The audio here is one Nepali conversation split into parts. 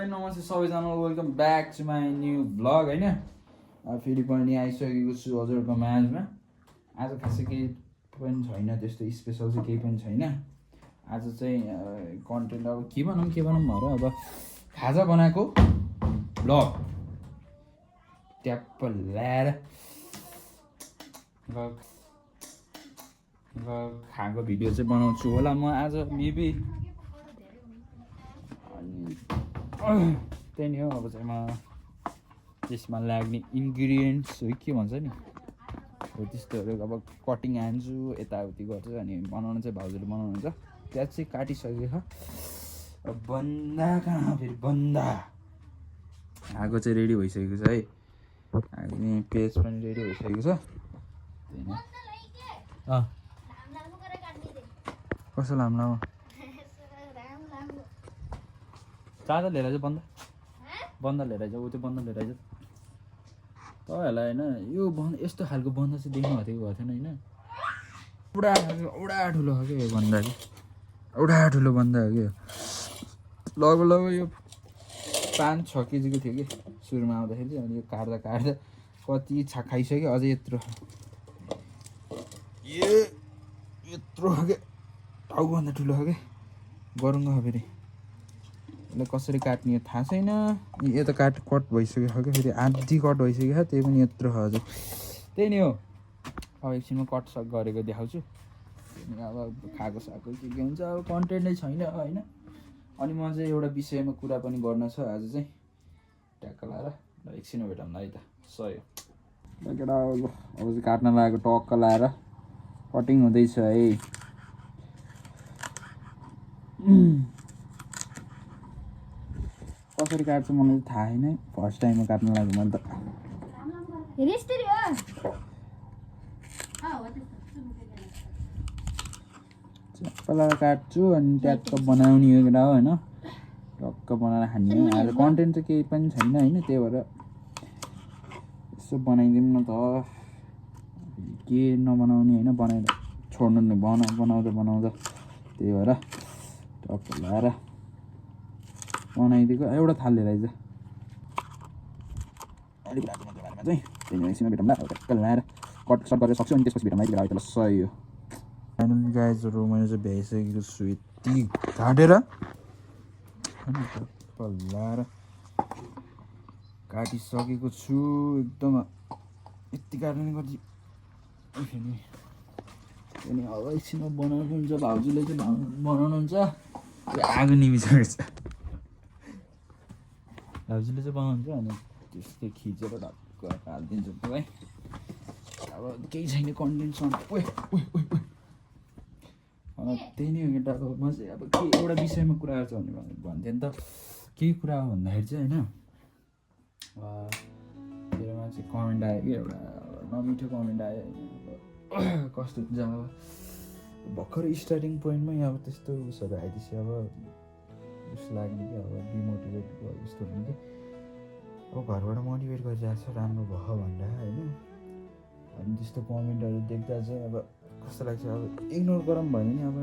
नमस्ते सबैजना welcome back to my new vlog होइन फेरि पनि आइसकेको छु हजुरको माझमा। आज खासै केही पनि छैन, त्यस्तो स्पेसल चाहिँ केही पनि छैन। आज चाहिँ कन्टेन्ट अब के भनौँ भएर अब खाजा बनाएको भ्लग ट्याप्प ल्याएर खाएको भिडियो चाहिँ बनाउँछु होला म आज मेबी। त्यही नै हो अब चाहिँ म त्यसमा लाग्ने इन्ग्रिडियन्ट्स हो के भन्छ नि हो त्यस्तोहरू अब कटिङ हान्छु, यताउति गर्छु अनि बनाउनु चाहिँ भाउजूले बनाउनुहुन्छ। प्याज चाहिँ काटिसकेको छ, बन्दा कहाँ फेरि बन्दा आगो चाहिँ रेडी भइसकेको छ है। अनि पेज पनि रेडी भइसकेको छ। त्यही नै कसो लामो चार्जर लिएर आइज, बन्द लिएर आइज, ऊ त्यो बन्द लिएर आइज। तपाईँहरूलाई होइन यो यस्तो खालको बन्द चाहिँ देख्नु भएको थिएन होइन। औडा ठुलो हो क्या यो बन्दा, कि औडा ठुलो बन्दा हो क्या। लगभग यो 5-6 केजीको थियो कि सुरुमा आउँदाखेरि चाहिँ। अनि यो काट्दा कति खाइसक्यो, अझै यत्रो यत्रो हो क्या, टाउकोभन्दा ठुलो हो क्या। गरुङ्गो हो फेरि, यसलाई कसरी काट्ने थाहा छैन। यो त कट भइसक्यो क्या, फेरि आधी कट भइसक्यो छ, त्यही पनि यत्रो हजुर। त्यही नै हो, अब एकछिनमा कटसक गरेको देखाउँछु। अब खाएको साको के हुन्छ, अब कन्टेन्ट नै छैन होइन। अनि म चाहिँ एउटा विषयमा कुरा पनि गर्न छ आज चाहिँ, ट्याक्क लाएर ल एकछिनमा भेटौँ ल है त। सही केटा अब चाहिँ काट्न लागेको, टक्क लाएर कटिङ हुँदैछ है। कसरी काट्छु मलाई थाहा छैन, फर्स्ट टाइममा काट्न लाग्यो मैले त। चप्पलाएर काट्छु अनि ट्याक्क बनाउने हो केटा हो होइन, टक्क बनाएर खाने हो। आज कन्टेन्ट चाहिँ केही पनि छैन होइन, त्यही भएर यसो बनाइदिउँ न त। के नबनाउने होइन, बनाएर छोड्नु नि, बनाउँदा त्यही भएर टक्क लाएर बनाइदिएको। एउटा थाल लिएर आइज अलिक राख्नु बारेमा चाहिँ। त्यही एकछिनमा भेटौँ ल, टक्क लाएर कट गरेर सक्छु अनि त्यसपछि भेटौँ आइदिएर आइतल। सही हो। फाइनली गाइजहरू मैले चाहिँ भ्याइसकेको छु यति काटेर, अनि टक्क लाएर काटिसकेको छु एकदम। यति काट्ने कति फेरि अनि अब एकछिनमा बनाउनुहुन्छ भाउजूले चाहिँ बनाउनुहुन्छ। आगो निमिसकेको छ, भाउजूले चाहिँ बनाउँछ अनि त्यस्तै खिचेर ढक्क हालिदिन्छु है। अब केही छैन कन्टेन्टसँग। त्यही नै हो केटा। अब म चाहिँ अब के एउटा विषयमा कुरा गर्छ भने भन्थेँ नि त। केही कुरा हो भन्दाखेरि चाहिँ होइन, मेरोमा चाहिँ कमेन्ट आयो कि एउटा नमिठो कमेन्ट आयो। कस्तो हुन्छ अब भर्खर स्टार्टिङ पोइन्टमै अब त्यस्तो उसहरू आइदिएपछि अब जस्तो लाग्ने कि अब डिमोटिभेट भयो जस्तो हुने कि। अब घरबाट मोटिभेट गरिरहेको छ राम्रो भयो भनेर होइन। अनि त्यस्तो कमेन्टहरू देख्दा चाहिँ अब कस्तो लाग्छ, अब इग्नोर गरौँ भने नि अब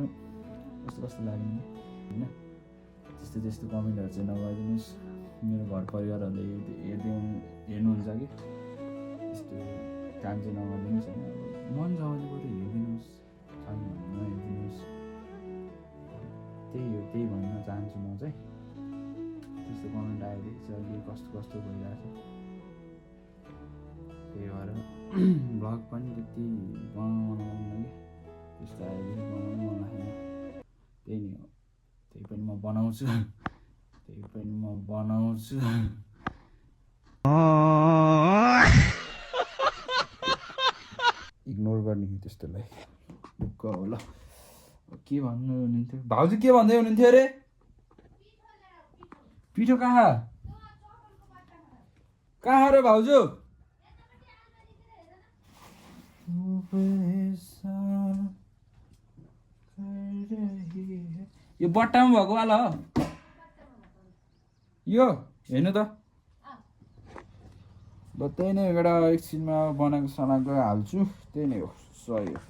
कस्तो लाग्ने होइन। त्यस्तो कमेन्टहरू चाहिँ नगरिदिनुहोस्। मेरो घर परिवारहरूले हेर्नुहुन्छ कि त्यस्तो काम चाहिँ नगरिदिनुहोस् होइन। अब मन छ भने बरु हेरिदिनुहोस्, नहेरिदिनुहोस्। त्यही भन्न चाहन्छु म चाहिँ। त्यस्तो कमेन्ट आएदेखि चाहिँ अहिले कस्तो भइरहेको छ। त्यही भएर भ्लग पनि त्यति बनाउनु लाग्दैन कि, त्यस्तो आएदेखि बनाउनु मन लागेन। त्यही नै हो, त्यही पनि म बनाउँछु। इग्नोर गर्ने त्यस्तोलाई ढुक्क होला। के भन्नु हुनुहुन्थ्यो भाउजू, के भन्दै हुनुहुन्थ्यो अरे? पिठो कहाँ रे भाउजू? यो बट्टामा भएको वाला हो यो, हेर्नु त। ल त्यही नै एउटा एकछिनमा बनाएको सनाएको हाल्छु। त्यही नै हो, सही हो।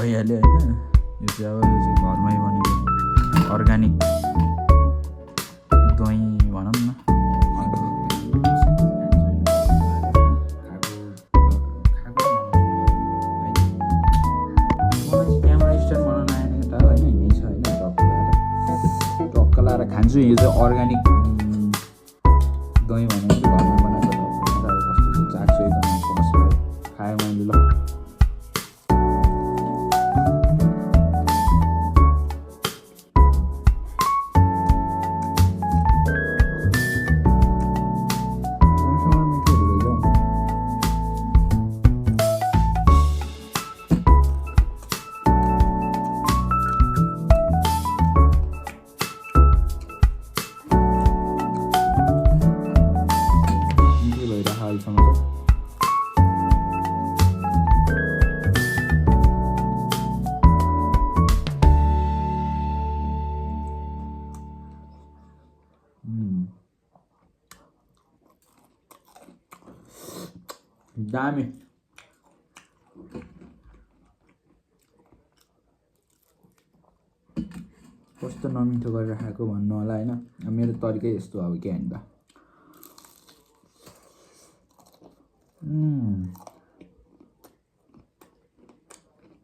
भइहाल्यो होइन। यो चाहिँ अब यो चाहिँ घरमै बनेको अर्ग्यानिक दही भनौँ न। खान्छु यो चाहिँ अर्ग्यानिक दही भनेको चाहिँ घरमा बनाएको अब कस्तो चाख्छु एकदम कस्तो खाएँ मैले ल। दामी कस्तो नमिठो गरेर खाएको भन्नु होला होइन। मेरो तरिकै यस्तो अब के होइन त।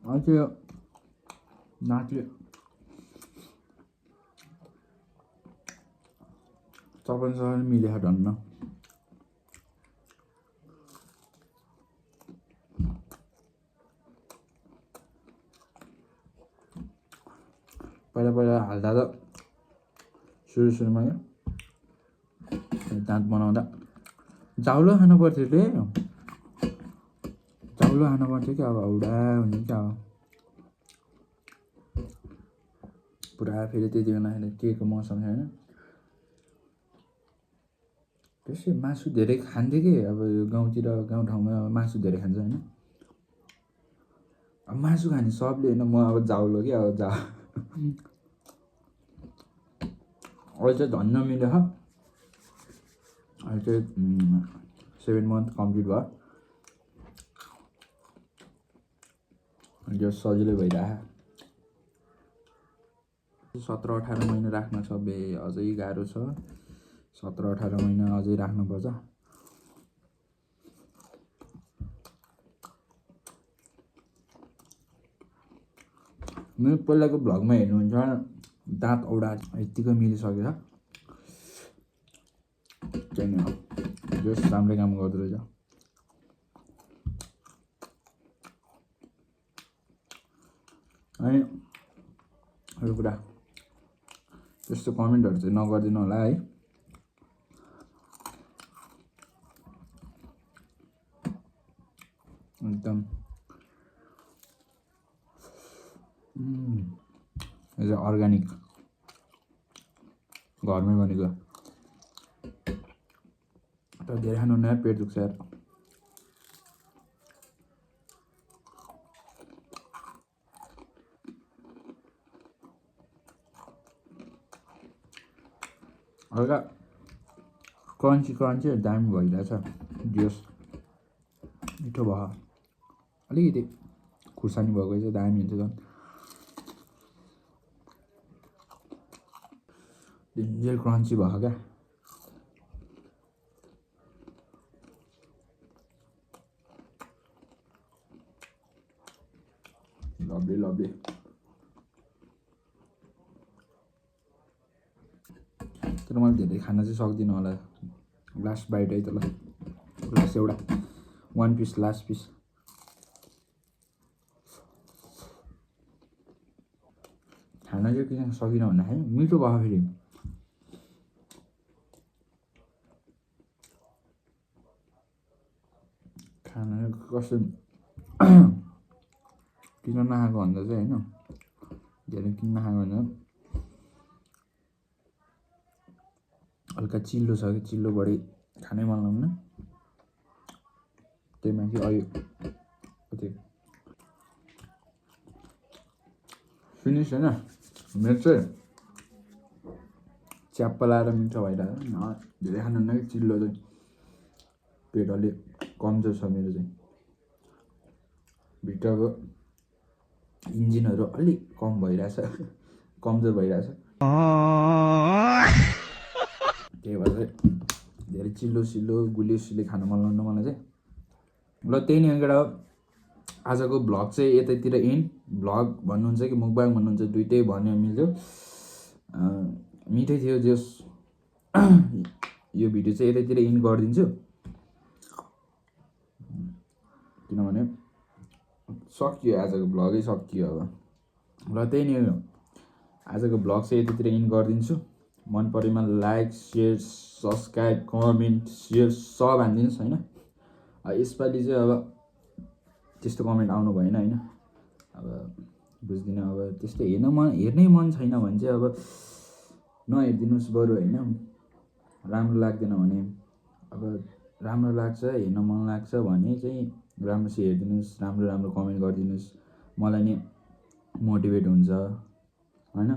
अझै यो नाचले चपनसँग मिलेको धन्न। पहिला हाल्दा त सुरुमा दाँत बनाउँदा चाउलो खानु पर्थ्यो रे। चाउलो खानु पर्थ्यो क्या। अब औडा हुने क्या अब पुरा फेरि त्यति बेला के को मौसम होइन। त्यसै मासु धेरै खान्थ्यो कि अब यो गाउँतिर गाउँठाउँमा अब मासु धेरै खान्छ होइन। अब मासु खाने सबले होइन म अब जाउलो कि अब अहिले चाहिँ धन्न मिल्यो। अहिले चाहिँ 7 मन्थ कम्प्लिट भयो। यो सजिलै भइरहेको 17-18 महिना राख्न छ बे अझै गाह्रो छ। 17-18 महिना अझै राख्नुपर्छ। मेरो पहिलाको भ्लगमा हेर्नुहुन्छ दाँत औडा यत्तिकै मिलिसकेछ। चाहिँ जस राम्रै काम गर्दो रहेछ। अनि अरू कुरा त्यस्तो कमेन्टहरू चाहिँ नगरिदिनु होला है। एकदम यो चाहिँ अर्ग्यानिक घरमै बनेको। तर धेरै खानु नयाँ पेट दुख्छ यार। हल्का क्रन्ची दामी भइरहेछ। दियोस् मिठो भयो। अलिकति खुर्सानी भएको चाहिँ दामी हुन्छ झन्। डेन्जर क्रन्ची भयो क्या। लभली तर मैले धेरै खान चाहिँ सक्दिनँ होला। लास्ट बाइट है त ल। लास्ट एउटा 1 पिस लास्ट पिस। खान चाहिँ किन सकिनँ भन्दाखेरि मिठो भयो फेरि। खाना कस्तो किन नखाएको भन्दा चाहिँ होइन धेरै किन नखाएको भन्दा हल्का चिल्लो छ कि चिल्लो बढी खानै मन लाग्दैन। त्यही माथि अहिले कति फिनिस होइन मेरो चाहिँ च्याप्प लाएर मिठो भइरहेको धेरै खानु नै चिल्लो चाहिँ पेट अलि कमजोर छ मेरो चाहिँ। भित्रको इन्जिनहरू अलिक कम भइरहेछ कमजोर भइरहेछ त्यही भएर चाहिँ धेरै चिल्लो सिल्लो गुलियो सिल्लो खानु मन लाग्नु मलाई चाहिँ ल त्यही नै एउटा आजको भ्लग चाहिँ यतैतिर एन्ड भ्लग भन्नुहुन्छ कि मुकबाङ भन्नुहुन्छ दुइटै भन्यो मिल्यो मिठै थियो जस यो भिडियो चाहिँ यतैतिर एन्ड गरिदिन्छु किनभने सकियो आजको भ्लगै सकियो अब र त्यही नै हो आजको भ्लग चाहिँ यतितिर एन्ड गरिदिन्छु मन परेमा like share subscribe comment share सब हानिदिनुहोस् होइन यसपालि चाहिँ अब त्यस्तो कमेन्ट आउनु भएन होइन अब बुझ्दिनँ अब त्यस्तो हेर्नै मन छैन भने चाहिँ अब नहेरिदिनुहोस् बरु होइन राम्रो लाग्दैन भने अब राम्रो लाग्छ हेर्न मन लाग्छ भने चाहिँ राम्रोसित हेरिदिनुहोस् राम्रो राम्रो कमेन्ट गरिदिनुहोस् मलाई नि मोटिभेट हुन्छ होइन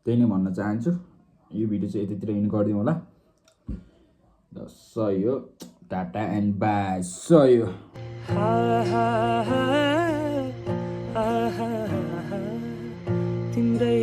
त्यही नै भन्न चाहन्छु यो भिडियो चाहिँ यतितिर एन्ड गरिदिउँ होला सही हो टाटा एन्ड बाई सही हो तिम्रै